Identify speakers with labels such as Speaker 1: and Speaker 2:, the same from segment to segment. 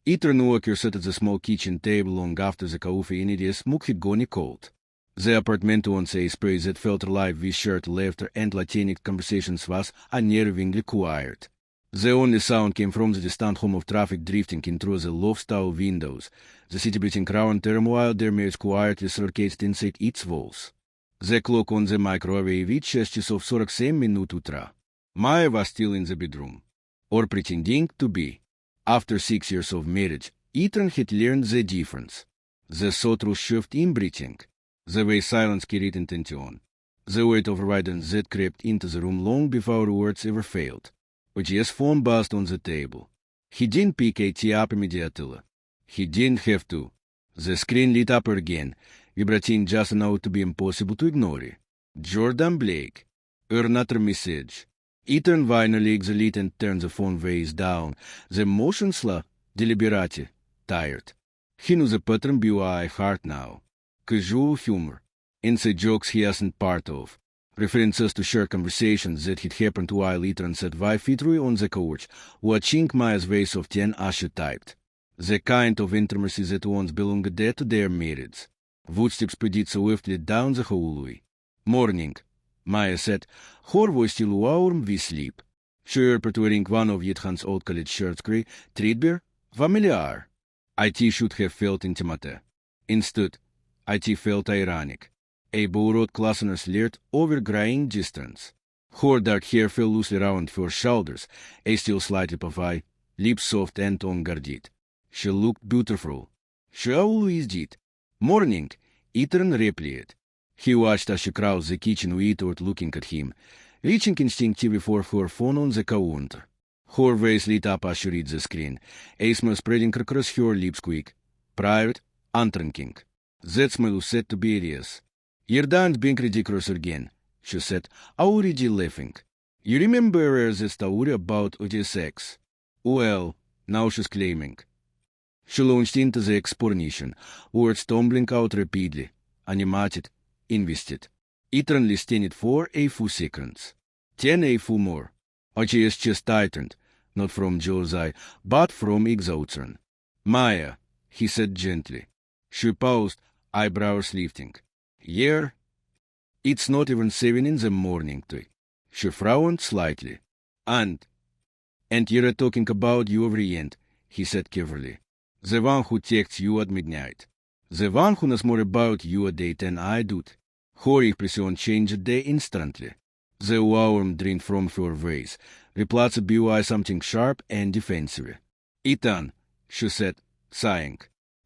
Speaker 1: Etern åker satt at the small kitchen table long after the kaffe in ideas muk het gone cold. The apartment on say sprays that felt alive with shirt laughter and Latinic conversations was unnervingly quiet. The only sound came from the distant hum of traffic drifting in through the loft-style windows. The city breathing crowd turmoil their marriage quietly circulated inside its walls. The clock on the microwave reached 6 часов 47 минут утра. Maya was still in the bedroom, or pretending to be. After 6 years of marriage, Ethan had learned the difference. The subtle shift in breathing, the way silence carried intention, the weight of avoidance that crept into the room long before words ever failed. Uji's phone buzzed on the table. He didn't pick it up immediately. He didn't have to. The screen lit up again, vibrating just enough to be impossible to ignore. Jordan Blake. Another message. Ethan finally exhaled and turned the phone face down, the motionless, deliberate, tired. He knew the pattern by heart now. Casual humor. Inside jokes he wasn't part of. References to shared conversations that had happened while Ethan sat 5 feet away on the couch, watching Maya's face of 10 as she typed. The kind of intimacy that once belonged there to their marriage. Footsteps peded swiftly down the hallway. Morning, Maya said, her voice still warm with sleep. She appeared wearing one of Yithan's old college shirts, grey, threadbare, familiar. IT should have felt intimate. Instead, IT felt ironic. A borrowed Klassener slurred over graying distance. Her dark hair fell loosely around her shoulders, a still slightly puff eye, lips soft and tongue guarded. She looked beautiful. She always did. Morning, Ethan replied. He watched as she crossed the kitchen without looking at him, reaching instinctively for her phone on the counter. Her face lit up as she read the screen, a smile spreading across her lips quick, private, unshrinking. That smile was said to be yes. You're done being ridiculous again, she said, already laughing. You remember the story about sex? Well, now she's claiming. She launched into the explanation, words tumbling out rapidly, animated, invested. Ethan listened for a few seconds. 10 a few more. Ochi's chest tightened, not from jealousy, but from exhaustion. Maya, he said gently. She paused, eyebrows lifting. Yeah? It's not even 7 in the morning, too. She frowned slightly. And you're talking about you every end, he said carefully. The one who texts you at midnight. The one who knows more about you a day than I do. Her expression changed day instantly. The warm drained from her face, replaced by something sharp and defensive. Ethan, she said, sighing,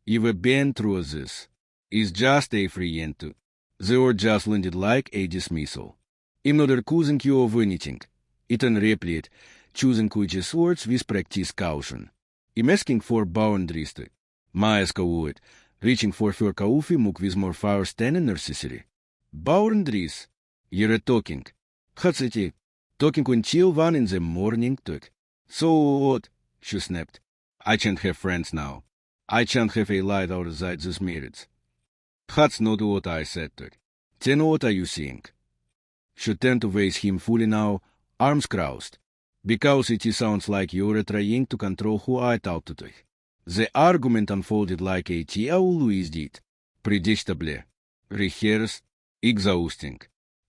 Speaker 1: you've been through this. It's just a friend too. The word just landed like a dismissal. I'm not accusing you of anything, Ethan replied, choosing which words with practiced caution. I'm asking for boundaries too. Maya scowled, reaching for her coffee mug with more fire than necessary. Boundaries? You're talking. Hatsiti, talking until 1 in the morning too. So what? She snapped. I can't have friends now. I can't have a light outside this marriage. That's not what I said to her. Then what are you saying? She turned to face him fully now, arms crossed. Because it sounds like you're trying to control who I talk to. The argument unfolded like a tea always did. Predictably. Rehearsed. Exhausting.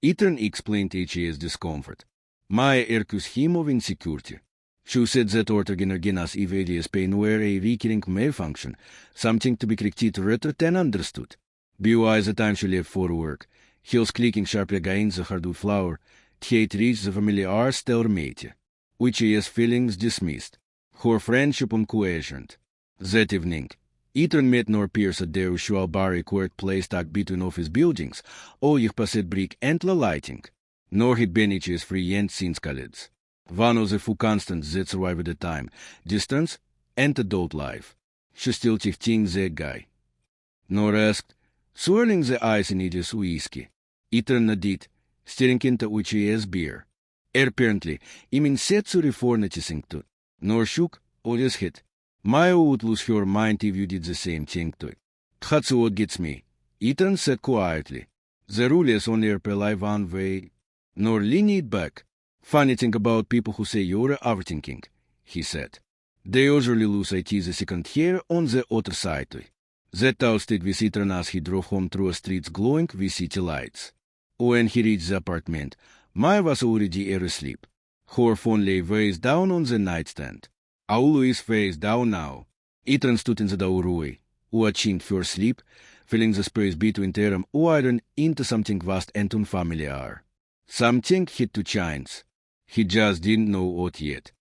Speaker 1: Ethan explained HA's discomfort. Maya accused him of insecurity. She said that again as if AD's pain were a recurring malfunction, something to be corrected rather than understood. By the time she left for work, heels clicking sharply against the hardwood floor, he had reached the familiar stalemate, which his feelings dismissed, her friendship unquestioned. That evening, Ethan met nor Pierce at their usual bar-required place tucked between office buildings, all их passed brick and lighting, nor had been his friend since college. One of the few constants that survived at the time, distance and adult life. She still texting the guy. Nor asked, swirling the ice in his whiskey. Ethan nodded, staring into HA's beer. Apparently, Imin said to refer noticing to. Nor shook or his head. Maya would lose her mind if you did the same thing to it. That's what gets me, Ethan said quietly. The rule is only reply one way. Nor lean it back. Funny thing about people who say you're overthinking, he said. De usually lose it the second here on the other side. That toasted visitor as he drove home through a streets glowing with city lights. When he reached the apartment, Maya was already asleep. Her phone lay face down on the nightstand. Aulu is face down now. Ethan stood in the doorway, watching her sleep, filling the space between them widened into something vast and unfamiliar. Something had to change. He just didn't know what yet.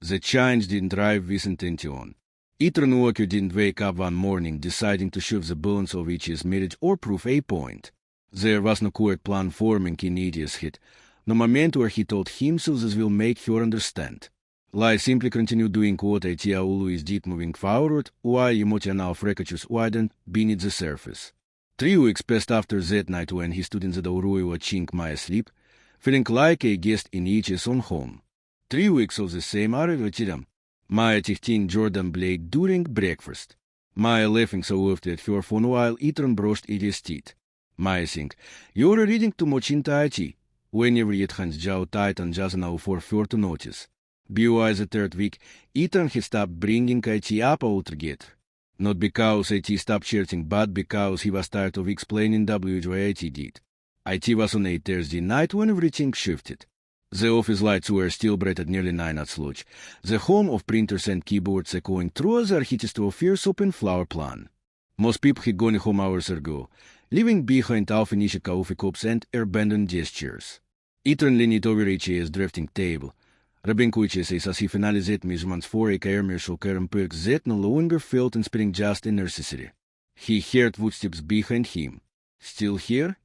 Speaker 1: The change didn't drive with intention. Ethan Walker didn't wake up one morning deciding to shift the balance of each's marriage or prove a point. There was no clear plan forming in Eddie's head, no moment where he told himself this will make her understand. Lie simply continued doing what Atia always did, moving forward, while emotional fractures widened beneath the surface. 3 weeks passed after that night when he stood in the doorway watching Maya sleep, feeling like a guest in Each's own home. 3 weeks of the same arrival. Maya texting Jordan Blake during breakfast. Maya laughing so often at her phone while Ethan brushed Eddie's teeth. Maya saying, "You're reading too much into IT." Whenever it hands jaw tight and just now for her to notice. By the 3rd week, Ethan had stopped bringing IT up altogether. Not because IT stopped chatting, but because he was tired of explaining what IT did. IT was on a Thursday night when everything shifted. The office lights were still bright at nearly 9 at Lodge, the home of printers and keyboards echoing through the architecture of fierce open flower plan. Most people had gone home hours ago, leaving behind half-finished coffee cups and abandoned gestures. Ethan leaned over HA's drafting table, rubbing whiches as he finalized measurements for a commercial current perk that no longer felt inspiring just unnecessary. He heard footsteps behind him. "Still here?"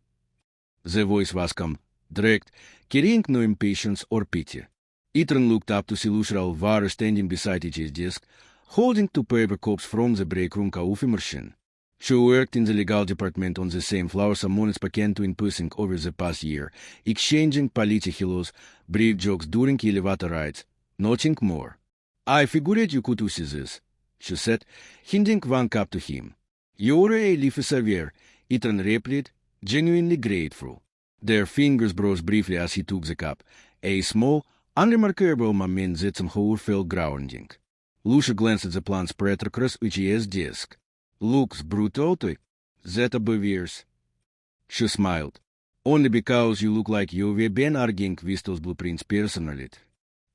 Speaker 1: The voice was calm, direct, carrying no impatience or pity. Ethan looked up to see Lucia Alvaro standing beside his desk, holding 2 paper cups from the break room coffee machine. She worked in the legal department on the same floor someone spoken to in person over the past year, exchanging polite hellos, brief jokes during elevator rides, nothing more. "I figured you could see this," she said, handing 1 cup to him. "You're a leafy savior," Ethan replied, genuinely grateful. Their fingers brushed briefly as he took the cup, a small, unremarkable moment that somehow felt grounding. Lucia glanced at the plan spread across HE's desk. "Looks brutal to that above years." She smiled. "Only because you look like you've been arguing with those blueprints personally."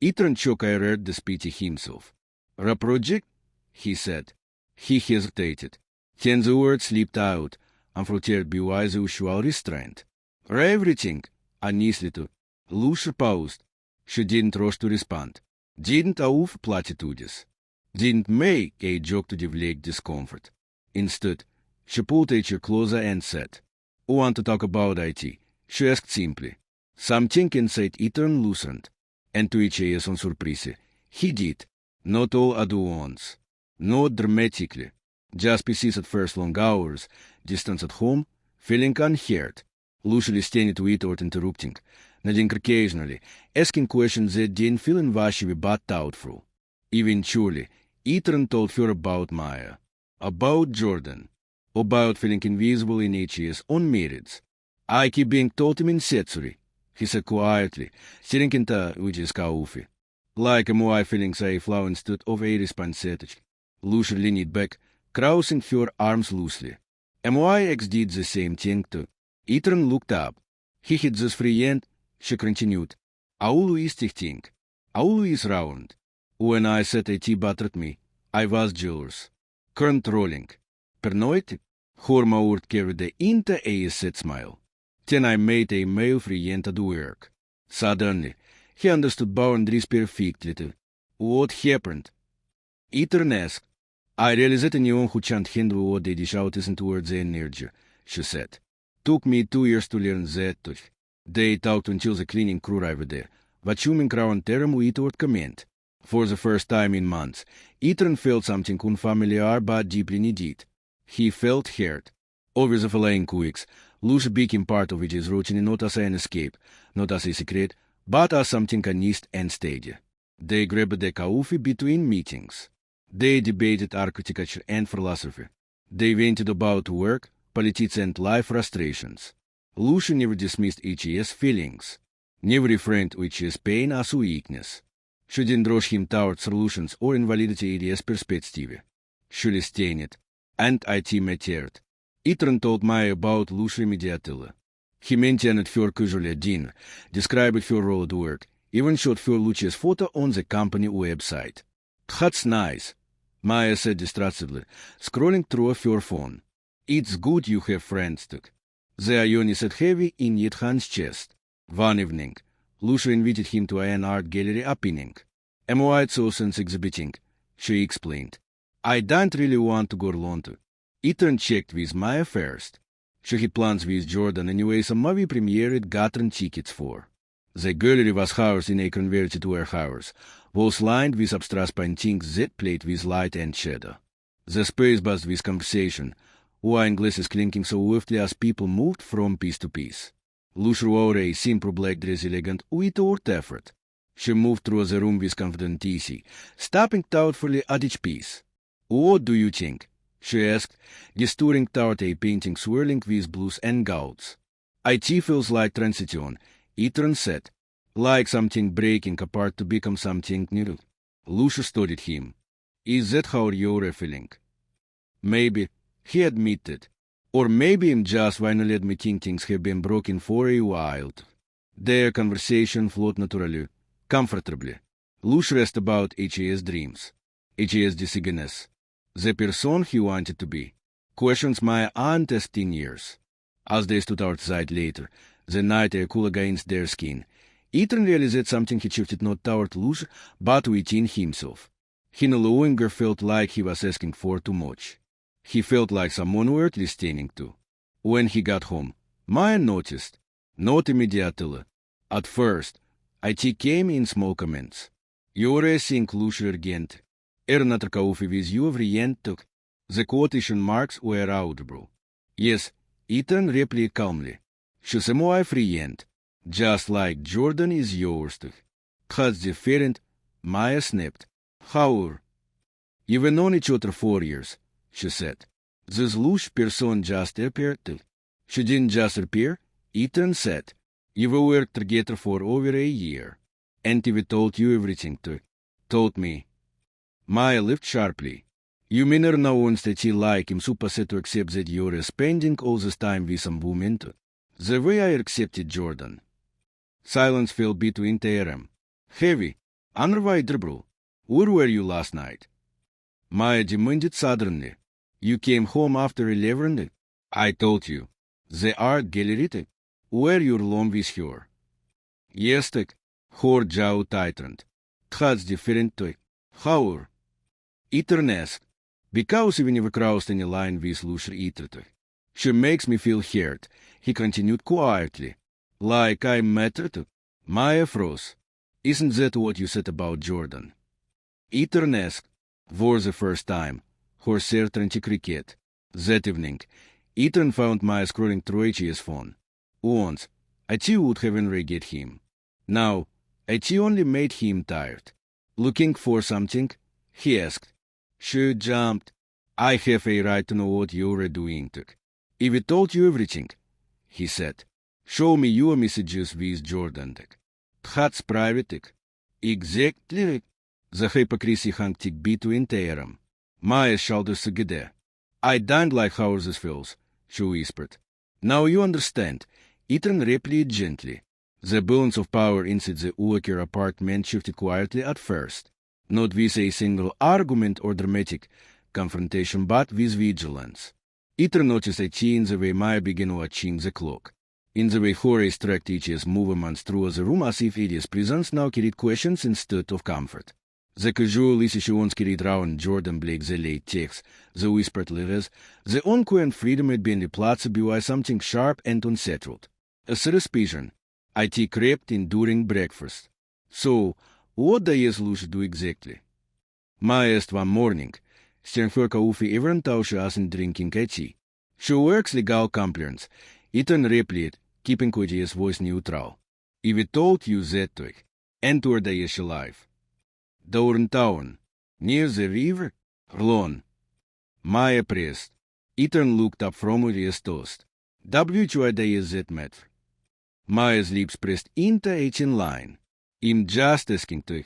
Speaker 1: Ethan shook a read the pity himself. "A project?" he said. He hesitated. Then the words slipped out, unfiltered by the usual restraint. "Everything," honestly to. Lucia paused. She didn't rush to respond. Didn't awoof platitudes. Didn't make a joke to deflect discomfort. Instead, she pulled a chair closer and said, "Want to talk about IT?" She asked simply. Something inside Ethan loosened, and to HA's own surprise, he did. Not all at once. Not dramatically. Just pieces at first long hours, distance at home, feeling unheard. Lucia listening to it or interrupting, nodding occasionally, asking questions that didn't feel invasive but thoughtful. Eventually, Ethan told her about Maya. About Jordan, about feeling invisible in HE's own merits. "I keep being told him in Setsuri," he said quietly, staring into HE's coffee. Like a moai feeling a flower instead of a responsibility. Lucia leaned back, crossing her arms loosely. MYX did the same thing too. Ethan looked up. He had this free end, she continued. "Always thing. Always round. When I said IT bothered me, I was jealous. Controlling. Paranoid." Her mouth carried into a sad smile. Then I made a male friend at work. Suddenly, he understood boundaries perfectly too. "What happened?" Ethan asked. "I realized anyone who can't handle what they dish out isn't worth the energy," she said. "Took me 2 years to learn that too." They talked until the cleaning crew arrived there, vacuuming around term without comment. For the first time in months, Ethan felt something unfamiliar but deeply needed. He felt heard. Over the following weeks, Lucia became part of his routine not as an escape, not as a secret, but as something honest and steady. They grabbed the coffee between meetings. They debated architecture and philosophy. They vented about work, politics and life frustrations. Lucia never dismissed HE's feelings, never refrained HE's pain as weakness. Shudin drosh him toward solutions or invalidity ideas perspective. Shulisteenit. And IT metert. Itran told mij about lучший mediatille. He mentioned it for casually din, described it for road work, even shot for lучший's photo on the company website. That's nice, Maya said distractedly, scrolling through her phone. It's good you have friends, too. The Ioni sat heavy in Yithan's chest. One evening, lучший invited him to an art gallery opening. Am I so since exhibiting? She explained. I don't really want to go alone too. Ethan checked with Maya first. She had plans with Jordan anyway, some movie premiere it gotten tickets for. The gallery was housed in a converted warehouse, walls lined with abstract paintings that played with light and shadow. The space buzzed with conversation, wine glasses clinking so swiftly as people moved from piece to piece. lучший wore a simple black dress elegant without effort. She moved through the room with confident ease, stopping thoughtfully at each piece. What do you think? She asked, gesturing toward a painting swirling with blues and golds. It feels like transition, Ethan said, like something breaking apart to become something new. lучший studied him. Is that how you're feeling? Maybe, he admitted. Or maybe I'm just finally admitting things have been broken for a while. Their conversation flowed naturally, comfortably. lучший asked about HA's dreams, HA's decisions, the person he wanted to be. Questions my aunt as 10 years. As they stood outside later, the night air cool against their skin, Ethan realized something he shifted not toward lучший, but within himself. He no longer felt like he was asking for too much. He felt like someone worth listening to. When he got home, Maya noticed, not immediately. At first, it came in small comments. You're seeing lучший urgent. Not kaufen with you vrientuk. The quotation marks were audible. Yes, Ethan replied calmly. She's a my friend. Just like Jordan is yours too. That's different, Maya snapped. However, you've known each other 4 years, she said. This lучший person just appeared too. She didn't just appear, Ethan said. You've worked together for over a year. And we told you everything too. Told me. Maya laughed sharply. You mean her now wants that you like him super set to accept that you're spending all this time with some woman too. The way I accepted Jordan. Silence fell between them. Heavy. Unrevived bro. Where were you last night? Maya demanded suddenly. You came home after 11? I told you. The art gallery? Were you alone with her? Yes, her jaw tightened. That's different too. However, Ethan asked, because we never crossed any line with lучший Ethan. She makes me feel hurt, he continued quietly. Like I mattered? Maya froze. Isn't that what you said about Jordan? Ethan asked, for the first time, her certainty cricket. That evening, Ethan found Maya scrolling through HE's phone. Once, IT would have enraged him. Now, IT only made him tired. Looking for something? He asked. She jumped. I have a right to know what you're doing. If I told you everything, he said. Show me your messages with Jordan. That's private. Exactly. The hypocrisy hung between them. Maya's shoulders sagged. I don't like how this feels, she whispered. Now you understand. Ethan replied gently. The balance of power inside the Walker apartment shifted quietly at first. Not with a single argument or dramatic confrontation, but with vigilance. Ethan noticed a change in the way Maya began watching the clock. In the way her tracked each's movements through the room as if Eddie's presence now carried questions instead of comfort. The casual she once carried round Jordan Blake the late texts, the whispered letters, the unquestioned freedom had been replaced by something sharp and unsettled. A suspicion. IT crept in during breakfast. So, what does lучший do exactly? Maya asked one morning, stirring her coffee even though she wasn't drinking tea. She works legal compliance. Ethan replied, keeping his voice neutral. If I told you that way, and where does she live? Downtown, near the river? Lawn. Maya pressed. Ethan looked up from his toast. Which way does that matter? Maya's lips pressed into a chin line. I'm just asking to.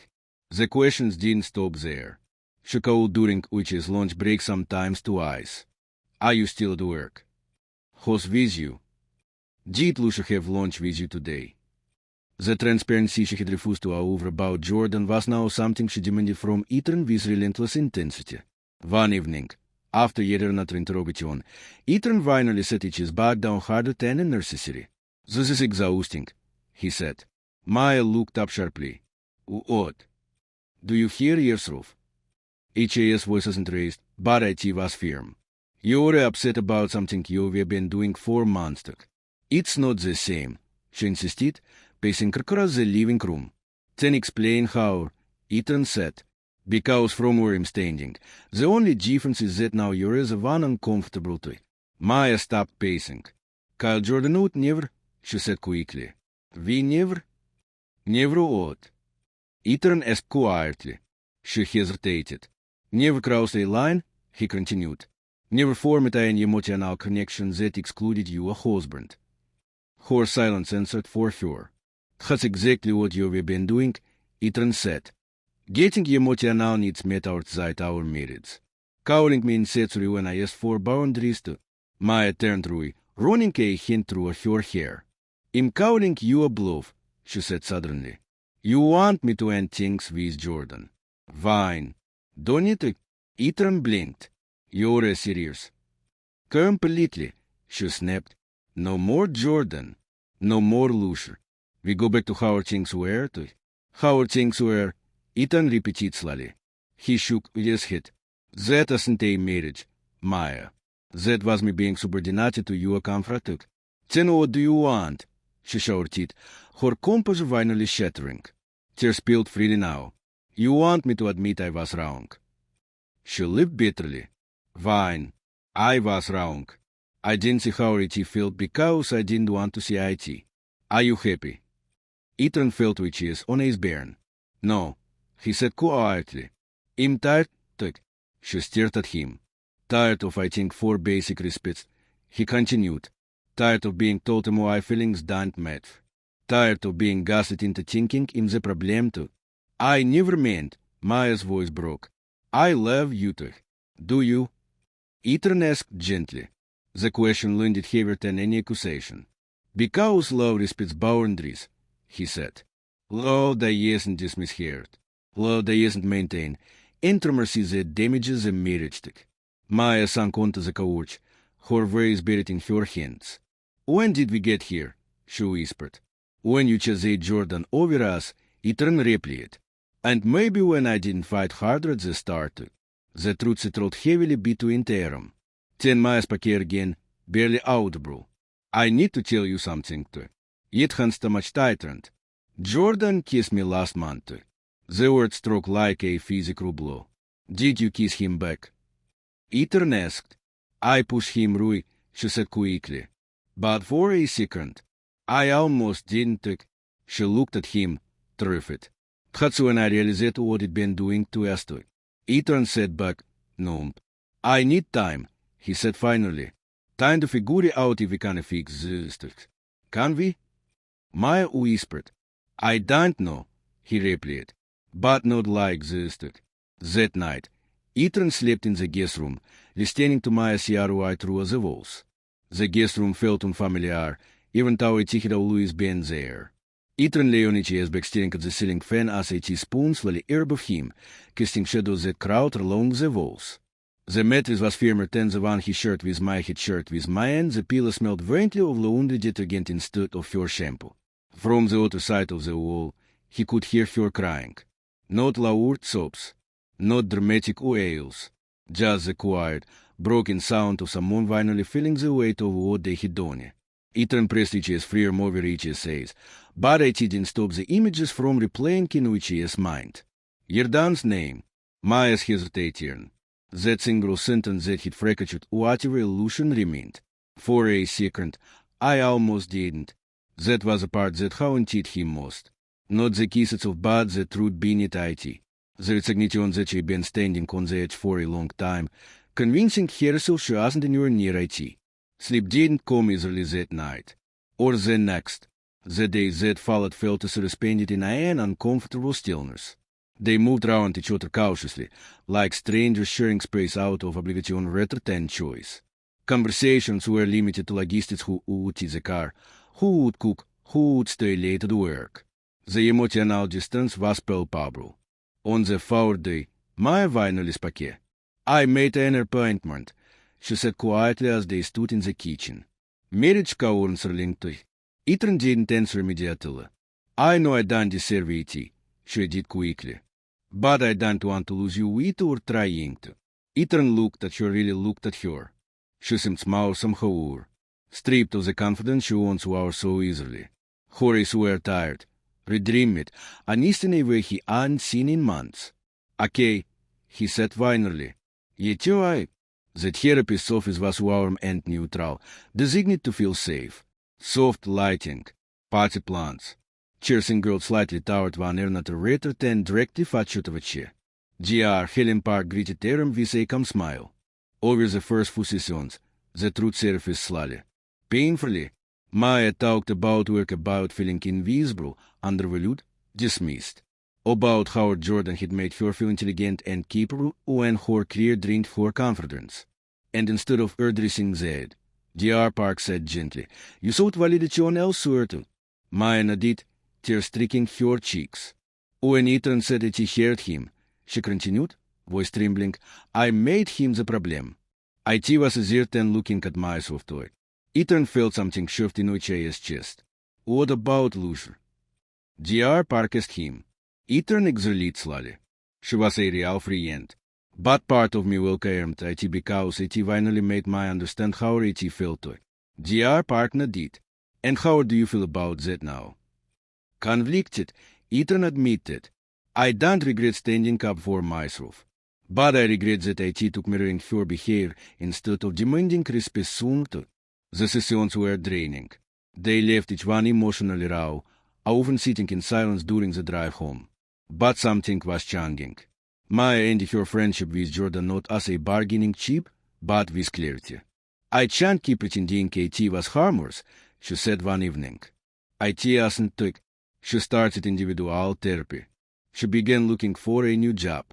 Speaker 1: The questions didn't stop there. She called during which's lunch break sometimes twice. Are you still at work? Who's with you? Did Lucia have lunch with you today? The transparency she had refused to over about Jordan was now something she demanded from Ethan with relentless intensity. One evening, after yet another interrogation, Ethan finally set his back down harder than necessary. This is exhausting, he said. Maya looked up sharply. What? Do you hear yourself? HA's voice wasn't raised, but IT was firm. You're upset about something you've been doing for months. It's not the same, she insisted, pacing across the living room. Then explain how, Ethan said. Because from where I'm standing, the only difference is that now you're as one uncomfortable to. Maya stopped pacing. Kyle Jordan would never, she said quickly. We never? Never what? Ethan asked quietly. She hesitated. Never crossed a line, he continued. Never formed any emotional connection that excluded your husband. Her silence answered for her. That's exactly what you've been doing, Ethan said. Getting emotional needs met outside our marriage. Calling me incessantly when I asked for boundaries to. Maya turned away, running a hand through her hair. I'm calling you a bluff, she said suddenly. You want me to end things with Jordan. Fine. Don't it? Ethan blinked. You're serious. Completely, she snapped. No more Jordan. No more Lucia. We go back to how things were to. How things were, Ethan repeated slowly. He shook his head. That isn't a marriage, Maya. That was me being subordinated to your comfort. Then what do you want? She shouted, her composure finally shattering. Tears spilled freely now. You want me to admit I was wrong. She laughed bitterly. Fine. I was wrong. I didn't see how it felt because I didn't want to see it. Are you happy? Ethan felt which is on his bairn. No, he said quietly. I'm tired. She stared at him. Tired of fighting for basic respects. He continued. Tired of being told my feelings don't matter. Tired of being gaslit into thinking I'm the problem too. I never meant, Maya's voice broke. I love you too. Do you? Ethan asked gently. The question landed heavier than any accusation. Because love respects boundaries, he said. Love that isn't dismisheard. Love that isn't maintained. Intimacy that damages a marriage. Maya sank onto the couch, her voice buried in her hands. When did we get here? She whispered. When you chased Jordan over us, Ethan replied. And maybe when I didn't fight harder at the start. The truth settled heavily between them. Then Maya spoke again, barely audible. I need to tell you something. It hands too much tightened. Jordan kissed me last month. The word struck like a physical blow. Did you kiss him back? Ethan asked. I pushed him away, she said quickly. But for a second, I almost didn't. She looked at him, terrified. That's when I realized what he'd been doing to us. Ethan said back, numb. I need time, he said finally. Time to figure out if we can fix this. Can we? Maya whispered. I don't know, he replied. But not like this. That night, Ethan slept in the guest room, listening to Maya's ROI through the walls. The guest room felt unfamiliar, even though it had always been there. Ethan lay on his back staring at the ceiling fan as a teaspoon slowly air above him, casting shadows that crawled along the walls. The mattress was firmer than the one he shared with Maya had shared with Maya, and the pillow smelled faintly of laundry detergent instead of her shampoo. From the other side of the wall, he could hear her crying. Not loud sobs, not dramatic wails, just the quiet, broken sound of someone finally feeling the weight of what they had done. Ethan pressed his freer over his face, but it didn't stop the images from replaying in his mind. Jordan's name, Maya's hesitation, that single sentence that had fractured whatever illusion remained. For a second, I almost didn't. That was the part that haunted him most. Not the kisses of but the truth beneath it. The resignation that she'd been standing on the edge for a long time, convincing herself she wasn't anywhere near it. Sleep didn't come easily that night. Or the next. The day that followed felt as suspended in an uncomfortable stillness. They moved around each other cautiously, like strangers sharing space out of obligation rather than choice. Conversations were limited to logistics: who would use the car, who would cook, who would stay late to work. The emotional distance was palpable. On the fourth day, my wine is paquet. I made an appointment, she said quietly as they stood in the kitchen. Marriage cowards are linked to it. Ethan didn't answer immediately. I know I don't deserve it, she did quickly. But I don't want to lose you with or trying to. Ethan looked at her, really looked at her. She seemed small somehow, stripped of the confidence she once wore so easily. Her eyes were tired, redreamed, and in a way he hadn't seen in months. Okay, he said finally. Yet I. The therapist's office was warm and neutral, designed to feel safe. Soft lighting, party plants. Chairs and girls slightly towered one another rather than directly faced of a chair. G.R. Helen Park greeted them with a calm smile. Over the first few sessions, the truth surfaced slowly. Painfully, Maya talked about work, about feeling invisible, undervalued, dismissed. About how Jordan had made her feel intelligent and capable when her career drained her confidence. And instead of addressing Zed, G.R. Park said gently, "You sought validation elsewhere too." Maya nodded, tears streaking her cheeks. When Ethan said that he heard him, she continued, voice trembling, "I made him the problem." IT was easier than looking at my soft toy. Ethan felt something shoved in Uche's chest. "What about Luther?" G.R. Park asked him. Ethan exhaled slowly. She was a real friend. But part of me welcomed IT because IT finally made me understand how IT felt to it. G.R. Park nodded. "And how do you feel about that now?" Conflicted, Ethan admitted. "I don't regret standing up for myself. But I regret that IT took mirroring her behavior instead of demanding respect soon too." The sessions were draining. They left each one emotionally raw, often sitting in silence during the drive home. But something was changing. Maya ended her friendship with Jordan not as a bargaining chip, but with clarity. "I can't keep pretending IT was harmless," she said one evening. IT hasn't took. She started individual therapy. She began looking for a new job.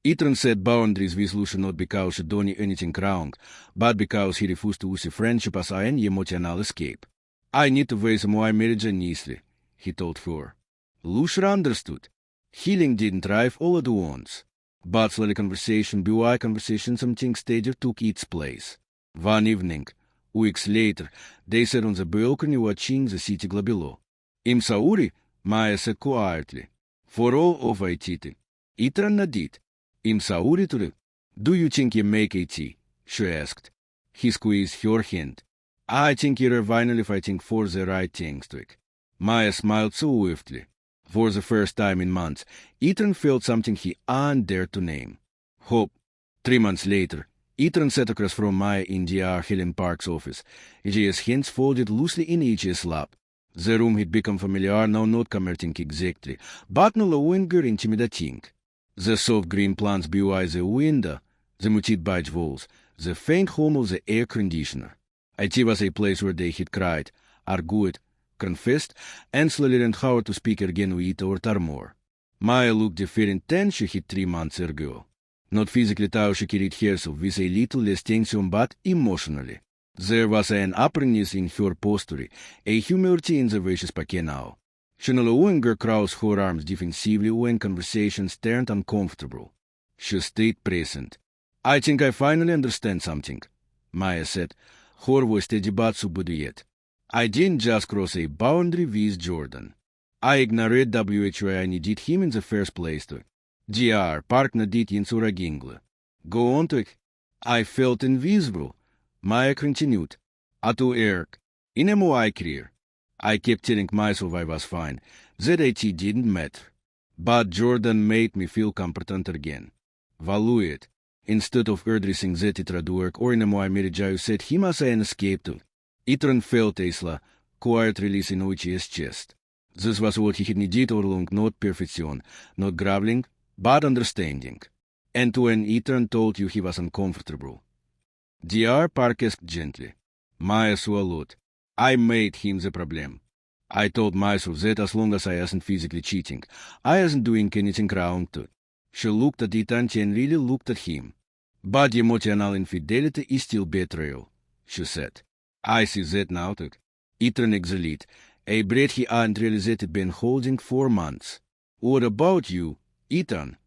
Speaker 1: Ethan set boundaries with Lucia not because she done anything wrong, but because he refused to use friendship as an emotional escape. "I need to raise my marriage honestly," he told her. Lucia understood. Healing didn't thrive all at once. But slowly conversation by conversation something steadier took its place. One evening, weeks later, they sat on the balcony watching the city glow below. "Im Sauri," Maya said quietly. "For all of it." Ethan nodded. "Im Sauri to the. Do you think you make it?" she asked. He squeezed her hand. "I think you're finally fighting for the right things to it." Maya smiled swiftly. For the first time in months, Ethan felt something he hadn't dared to name. Hope. 3 months later, Ethan sat across from Maya in G.R. Helen Park's office, his hands folded loosely in each's lap. The room had become familiar, now not comforting exactly, but no longer intimidating. The soft green plants by the window, the muted beige walls, the faint hum of the air conditioner. IT was a place where they had cried, argued, confessed, and slowly learned how to speak again without armor. Maya looked different than she had 3 months ago. Not physically how she carried herself, with a little less tension, but emotionally. There was an openness in her posture, a humility in the way she spoke now. She no longer crossed her arms defensively when conversations turned uncomfortable. She stayed present. "I think I finally understand something," Maya said, her voice steady but subdued yet. "I didn't just cross a boundary with Jordan. I ignored why I needed him in the first place to. G.R. Park nodded in Suragingle. Go on to it. I felt invisible," Maya continued. "Atu Eric. In my career. I kept telling myself I was fine, that IT didn't matter. But Jordan made me feel competent again. Value it. Instead of addressing that it would work or in my marriage I said him as an escape to." Ethan felt a quiet release in Uchi's chest. This was what he had needed all along, not perfection, not groveling, but understanding. "And when Ethan told you he was uncomfortable?" G.R. Park asked gently. Maya swallowed. "I made him the problem. I told myself that as long as I wasn't physically cheating, I wasn't doing anything wrong to. She looked at Ethan and really looked at him. But emotional infidelity is still betrayal, she said. I see that now. Ethan exhaled, a breath he hadn't realized been holding 4 months. What about you, Ethan?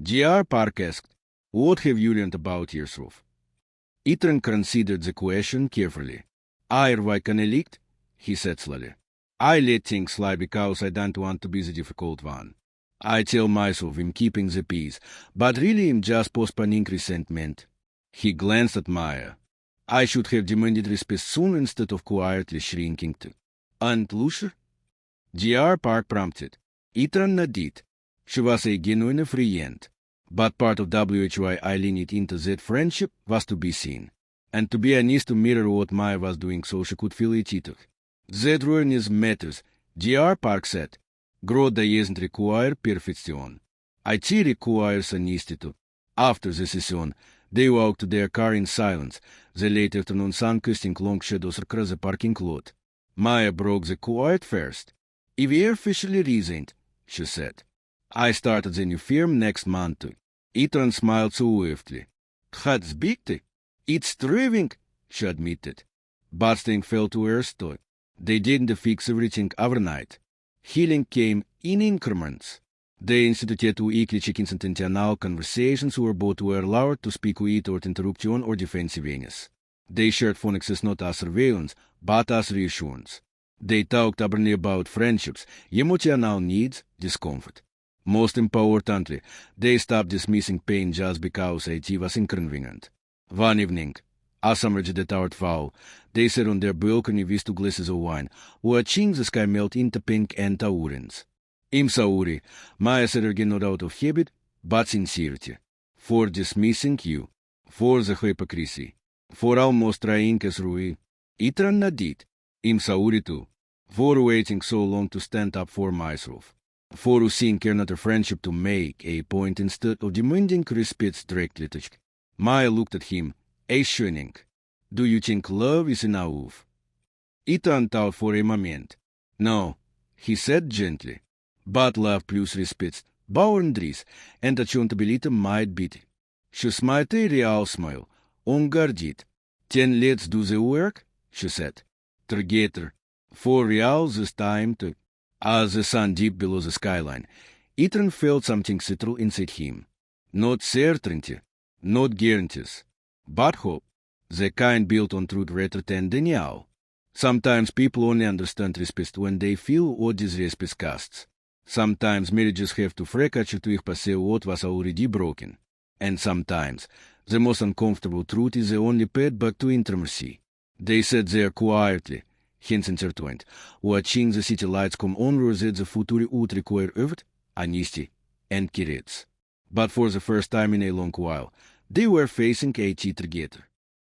Speaker 1: J.R. Park asked. What have you learned about yourself? Ethan considered the question carefully. Why can I leak? He said slowly. I let things slide because I don't want to be the difficult one. I tell myself I'm keeping the peace, but really I'm just postponing resentment. He glanced at Maya. I should have demanded respect soon instead of quietly shrinking to. And lучший? J.R. Park prompted. Ethan nodded. She was a genuine friend. But part of why I leaned into that friendship was to be seen. And to be honest to mirror what Maya was doing so she could feel it too. That awareness matters, J.R. Park said. Growth doesn't require perfection. IT requires honesty. After the session, they walked to their car in silence. The late afternoon sun casting long shadows across the parking lot. Maya broke the quiet first. If we officially resigned, she said. I started the new firm next month. Ethan smiled softly. That's big. It's thriving, she admitted. But things fell to earth. They didn't fix everything overnight. Healing came in increments. They instituted weekly check-ins and intentional conversations where both were allowed to speak without interruption or defensiveness. They shared phone access not as surveillance, but as reassurance. They talked openly about friendships, emotional needs, discomfort. Most importantly, they stopped dismissing pain just because it was inconvenient. One evening, as summer did out fall, they sat on their balcony with 2 glasses of wine, watching the sky melt into pink and taurines. Im Sauri, Maya said again not out of habit, but sincerity. For dismissing you. For the hypocrisy. For almost trying as Rui. Ethan nodded. Im Sauri too. For waiting so long to stand up for myself. For using another friendship to make a point instead of demanding respect directly. Maya looked at him, questioning. Do you think love is enough? Ethan thought for a moment. No, he said gently. But love plus respect, boundaries, and accountability might be. She smiled a real smile, unguarded. Then let's do the work, she said. Together. For real this time too. As the sun dipped below the skyline, Ethan felt something settle inside him. Not certainty, not guarantees, but hope. The kind built on truth rather than denial. Sometimes people only understand respect when they feel what disrespect costs. Sometimes marriages have to fracture to pass what was already broken. And sometimes the most uncomfortable truth is the only path back to intimacy. They sat there quietly, hands intertwined, watching the city lights come on where the future would require effort, honesty, and courage. But for the first time in a long while, they were facing a together.